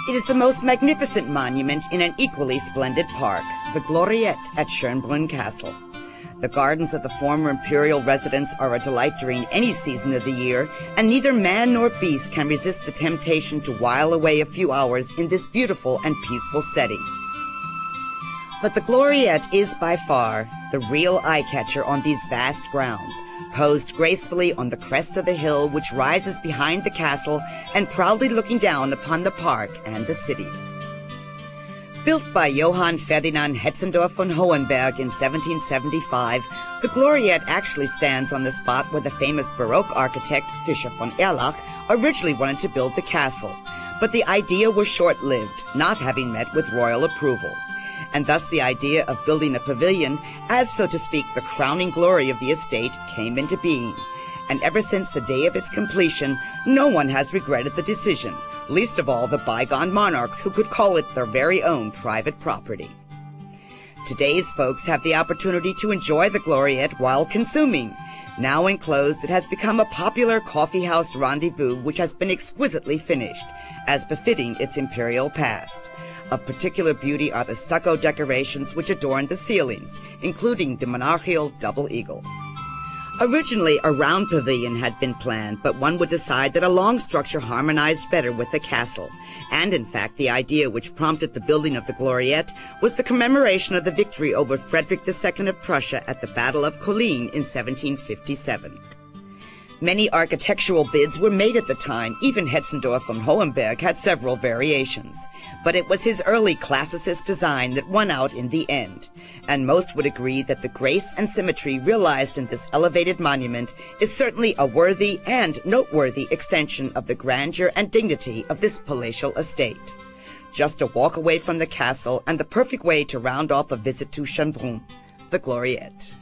It is the most magnificent monument in an equally splendid park, the Gloriette at Schönbrunn Castle. The gardens of the former imperial residence are a delight during any season of the year, and neither man nor beast can resist the temptation to while away a few hours in this beautiful and peaceful setting. But the Gloriette is by far the real eye-catcher on these vast grounds, posed gracefully on the crest of the hill which rises behind the castle and proudly looking down upon the park and the city. Built by Johann Ferdinand Hetzendorf von Hohenberg in 1775, the Gloriette actually stands on the spot where the famous Baroque architect Fischer von Erlach originally wanted to build the castle. But the idea was short-lived, not having met with royal approval. And thus the idea of building a pavilion, as so to speak the crowning glory of the estate, came into being. And ever since the day of its completion, no one has regretted the decision, least of all the bygone monarchs who could call it their very own private property. Today's folks have the opportunity to enjoy the Gloriette while consuming. Now enclosed, it has become a popular coffeehouse rendezvous which has been exquisitely finished, as befitting its imperial past. Of particular beauty are the stucco decorations which adorn the ceilings, including the monarchical double eagle. Originally, a round pavilion had been planned, but one would decide that a long structure harmonized better with the castle. And in fact, the idea which prompted the building of the Gloriette was the commemoration of the victory over Frederick II of Prussia at the Battle of Kolin in 1757. Many architectural bids were made at the time. Even Hetzendorf von Hohenberg had several variations. But it was his early classicist design that won out in the end. And most would agree that the grace and symmetry realized in this elevated monument is certainly a worthy and noteworthy extension of the grandeur and dignity of this palatial estate. Just a walk away from the castle and the perfect way to round off a visit to Schönbrunn, the Gloriette.